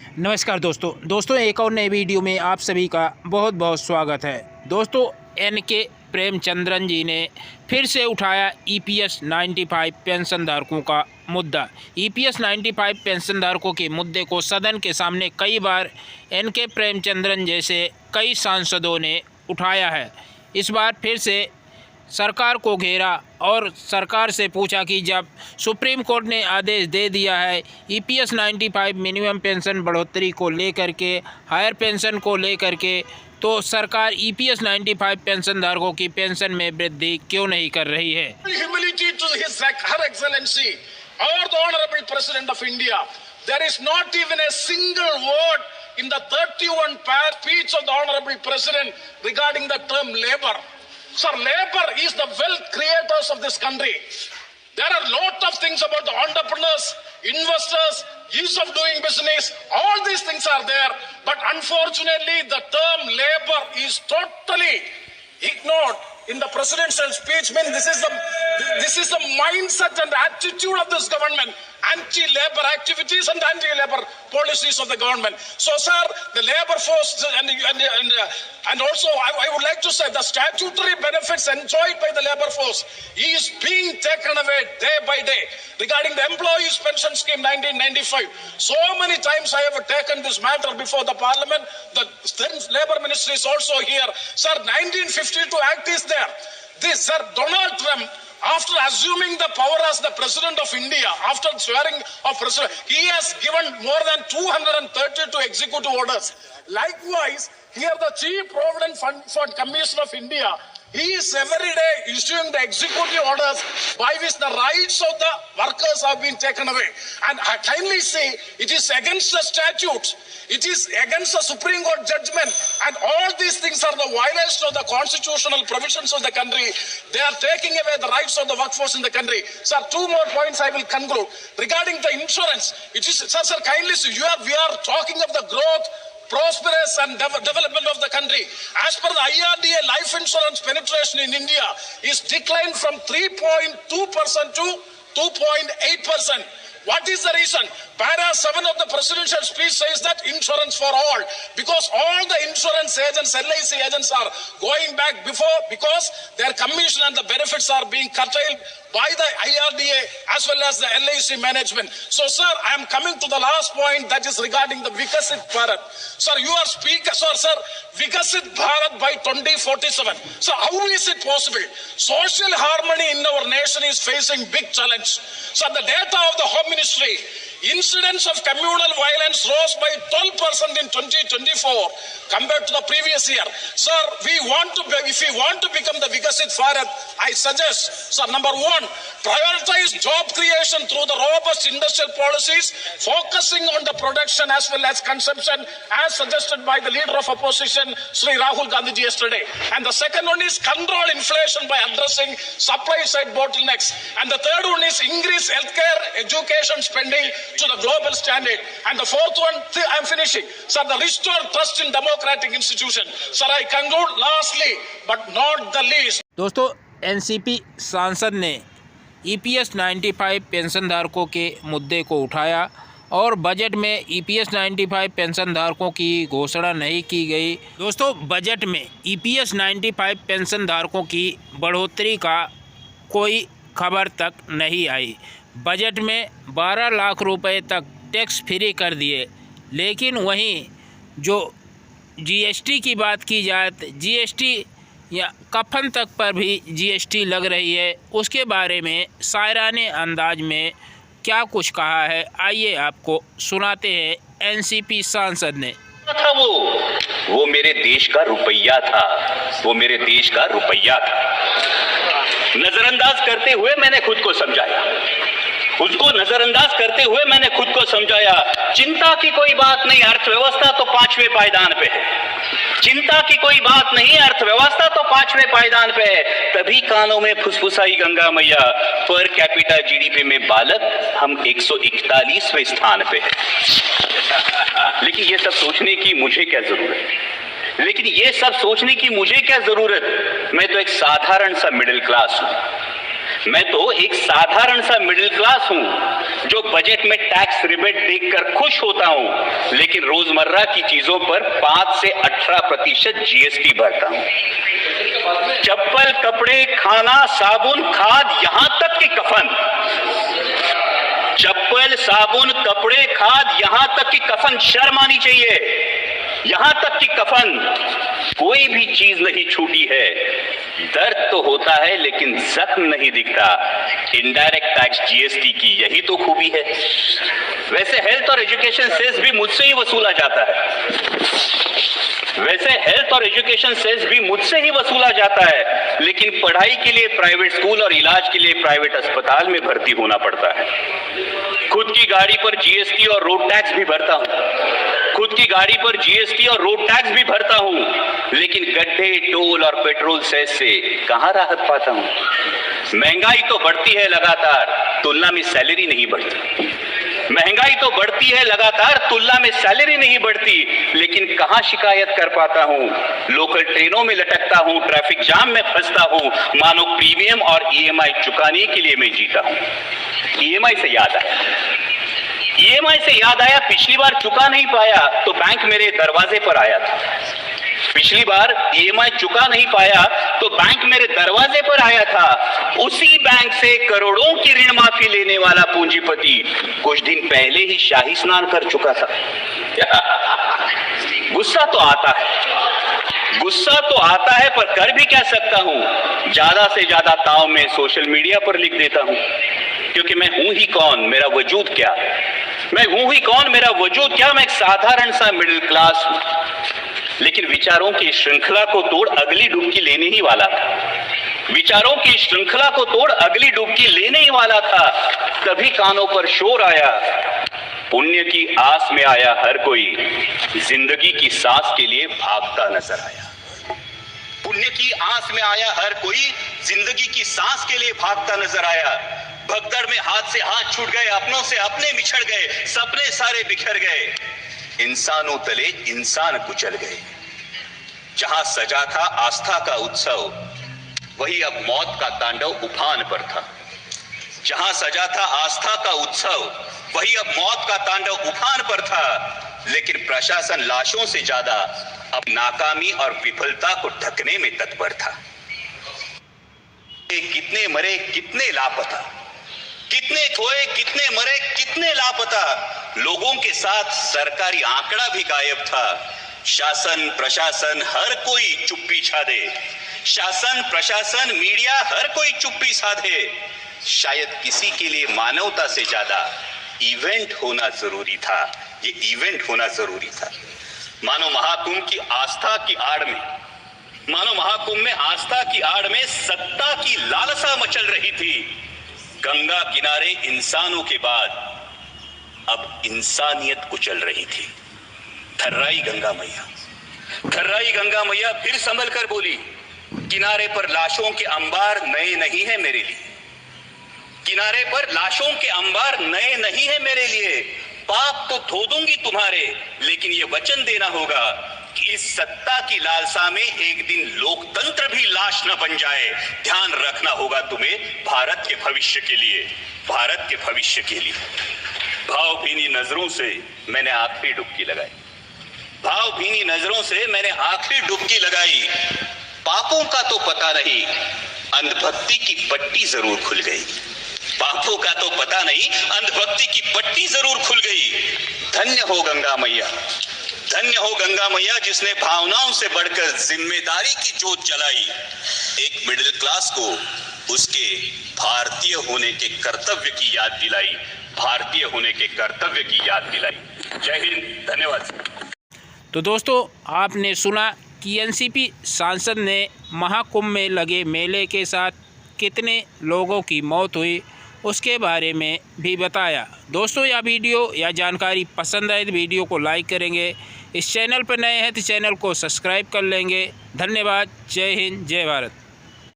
नमस्कार दोस्तों एक और नए वीडियो में आप सभी का बहुत बहुत स्वागत है। दोस्तों एनके प्रेमचंद्रन जी ने फिर से उठाया ईपीएस 95 पेंशन धारकों का मुद्दा। ईपीएस 95 पेंशन धारकों के मुद्दे को सदन के सामने कई बार एनके प्रेमचंद्रन जैसे कई सांसदों ने उठाया है। इस बार फिर से सरकार को घेरा और सरकार से पूछा कि जब सुप्रीम कोर्ट ने आदेश दे दिया है ईपीएस 95 मिनिमम पेंशन बढ़ोतरी को लेकर के, हायर पेंशन को लेकर के, तो सरकार ईपीएस 95 पेंशन धारकों की पेंशन में वृद्धि क्यों नहीं कर रही है। Humility to Her Excellency or the Honorable President of India. There is not even a single word in the 31 speech of the Honorable President regarding the term labor. Sir, labor is the wealth creators of this country. There are a lot of things about the entrepreneurs, investors, ease of doing business. All these things are there. But unfortunately, the term labor is totally ignored in the presidential speech. This is the mindset and attitude of this government. Anti-labor activities and anti-labor policies of the government. So, sir, the labor force and also I would like to say the statutory benefits enjoyed by the labor force is being taken away day by day. Regarding the employees pension scheme 1995, so many times I have taken this matter before the parliament. The labor ministry is also here. Sir, 1952 Act is there. This, sir, Donald Trump, after assuming the power as the President of India, after swearing of President, he has given more than 232 executive orders. Likewise, here the Chief Provident Fund Commissioner of India, he is every day issuing the executive orders by which the rights of the workers have been taken away. And I kindly say it is against the statutes. It is against the Supreme Court judgment. And all these things are the violation of the constitutional provisions of the country. They are taking away the rights of the workforce in the country. Sir, two more points I will conclude. Regarding the insurance, it is, sir, kindly see, we are talking of the growth, prosperous and development of the country. As per the IRDA, life insurance penetration in India is declined from 3.2% to 2.8%. What is the reason? Para 7 of the presidential speech says that insurance for all, because all the insurance agents, LIC agents are going back before because their commission and the benefits are being curtailed by the IRDA as well as the LIC management. So, sir, I am coming to the last point, that is regarding the Vikasit Bharat. Sir, you are speaker, sir, Vikasit Bharat by 2047. So, how is it possible? Social harmony in our nation is facing big challenge. Sir, the data of the Home Ministry, incidents of communal violence rose by 12% in 2024 compared to the previous year. Sir, if we want to become the Vikasit Bharat, I suggest, sir, number one, prioritize job creation through the robust industrial policies, focusing on the production as well as consumption, as suggested by the leader of opposition, Sri Rahul Gandhi yesterday. And the second one is control inflation by addressing supply side bottlenecks. And the third one is increase healthcare, education spending to the global standard. And the fourth one, I'm finishing. Sir, the restore trust in democratic institutions. Sir, I conclude lastly, but not the least. दोस्तों NCP सांसद ने EPS 95 pension धारकों के मुद्दे को उठाया और budget में ईपीएस 95 पेंशन धारकों की घोषणा नहीं की गई। दोस्तों बजट में ईपीएस 95 पेंशन धारकों की बढ़ोतरी का कोई खबर तक नहीं आई। बजट में 12 लाख रुपए तक टैक्स फ्री कर दिए, लेकिन वहीं जो जीएसटी की बात की जाए तो जीएसटी या कफन तक पर भी जीएसटी लग रही है। उसके बारे में शायराने अंदाज में क्या कुछ कहा है, आइए आपको सुनाते हैं एनसीपी सांसद ने। था वो मेरे देश का रुपया था, वो मेरे देश का रुपया था। नजरअंदाज करते हुए मैंने खुद को समझाया, उसको नजरअंदाज करते हुए मैंने खुद को समझाया। चिंता की कोई बात नहीं, अर्थव्यवस्था तो 5वें पायदान पे है। चिंता की कोई बात नहीं, अर्थव्यवस्था तो 5वें पायदान पे है। तभी कानों में फुसफुसाई गंगा मैया, पर कैपिटा जीडीपी में बालक हम 141वें स्थान पे है। लेकिन ये सब सोचने की मुझे क्या जरूरत? मैं तो एक साधारण सा मिडिल क्लास हूं। जो बजट में टैक्स रिबेट देखकर खुश होता हूं, लेकिन रोजमर्रा की चीजों पर 5 से 18% जीएसटी भरता हूं। चप्पल, कपड़े, खाना, साबुन, खाद, यहां तक कि कफन, चप्पल, साबुन, कपड़े, खाद, यहां तक कि कफन, शर्म आनी चाहिए, यहां तक कि कफन, कोई भी चीज नहीं छूटी है। दर्द तो होता है लेकिन जख्म नहीं दिखता। इनडायरेक्ट टैक्स जीएसटी की यही तो खूबी है। वैसे हेल्थ और एजुकेशन सेस भी मुझसे ही वसूला जाता है, लेकिन पढ़ाई के लिए प्राइवेट स्कूल और इलाज के लिए प्राइवेट अस्पताल में भर्ती होना पड़ता है। खुद की गाड़ी पर जीएसटी और रोड टैक्स भी भरता हूं, लेकिन गड्ढे, टोल और पेट्रोल सेस से कहां राहत पाता हूं। महंगाई तो बढ़ती है लगातार, तुलना में सैलरी नहीं बढ़ती, लेकिन कहां शिकायत कर पाता हूं। लोकल ट्रेनों में लटकता हूं, ट्रैफिक जाम में फंसता हूं, मानो प्रीमियम और ईएमआई चुकाने के लिए मैं जीता हूं। ईएमआई से याद आया, पिछली बार चुका नहीं पाया तो बैंक मेरे दरवाजे पर आया था। उसी बैंक से करोड़ों की ऋण माफी लेने वाला पूंजीपति कुछ दिन पहले ही शाही स्नान कर चुका था। गुस्सा तो आता है पर कर भी क्या सकता हूं। ज्यादा से ज्यादा ताव में सोशल मीडिया पर लिख देता हूं, क्योंकि मैं हूं ही कौन, मेरा वजूद क्या। मैं एक साधारण सा मिडिल क्लास हूं, लेकिन विचारों की श्रृंखला को तोड़ अगली डुबकी लेने ही वाला था। तभी कानों पर शोर आया, पुण्य की आस में आया हर कोई, जिंदगी की सांस के लिए भागता नजर आया। भगदड़ में हाथ से हाथ छूट गए, अपनों से अपने बिछड़ गए, सपने सारे बिखर गए, इंसानों तले इंसान कुचल गए। जहां सजा था आस्था का उत्सव, वही अब मौत का तांडव उफान पर था। लेकिन प्रशासन लाशों से ज्यादा अब नाकामी और विफलता को ढकने में तत्पर था। कितने मरे, कितने लापता, कितने खोए, कितने मरे, कितने लापता। लोगों के साथ सरकारी आंकड़ा भी गायब था। शासन, प्रशासन, हर कोई चुप्पी मीडिया, हर कोई चुप्पी साधे। शायद किसी के लिए मानवता से ज्यादा इवेंट होना जरूरी था। ये इवेंट होना जरूरी था। मानो महाकुंभ की आस्था की आड़ में सत्ता की लालसा मचल रही थी। गंगा किनारे इंसानों के बाद अब इंसानियत कुचल रही थी। थर्राई गंगा मैया फिर संभल कर बोली, किनारे पर लाशों के अंबार नए नहीं है मेरे लिए। पाप तो धो दूंगी तुम्हारे, लेकिन ये वचन देना होगा कि इस सत्ता की लालसा में एक दिन लोकतंत्र भी लाश न बन जाए। ध्यान रखना होगा तुम्हें भारत के भविष्य के लिए। भावभीनी नजरों से मैंने आखिरी डुबकी लगाई। पापों का तो पता नहीं, अंधभक्ति की पट्टी जरूर खुल गई। धन्य हो गंगा मैया जिसने भावनाओं से बढ़कर जिम्मेदारी की जोत जलाई। एक मिडिल क्लास को उसके भारतीय होने के कर्तव्य की याद दिलाई। जय हिंद, धन्यवाद। तो दोस्तों, आपने सुना कि एनसीपी सांसद ने महाकुंभ में लगे मेले के साथ कितने लोगों की मौत हुई उसके बारे में भी बताया। दोस्तों, यह वीडियो या जानकारी पसंद आए तो वीडियो को लाइक करेंगे। इस चैनल पर नए हैं तो चैनल को सब्सक्राइब कर लेंगे। धन्यवाद। जय हिंद, जय भारत।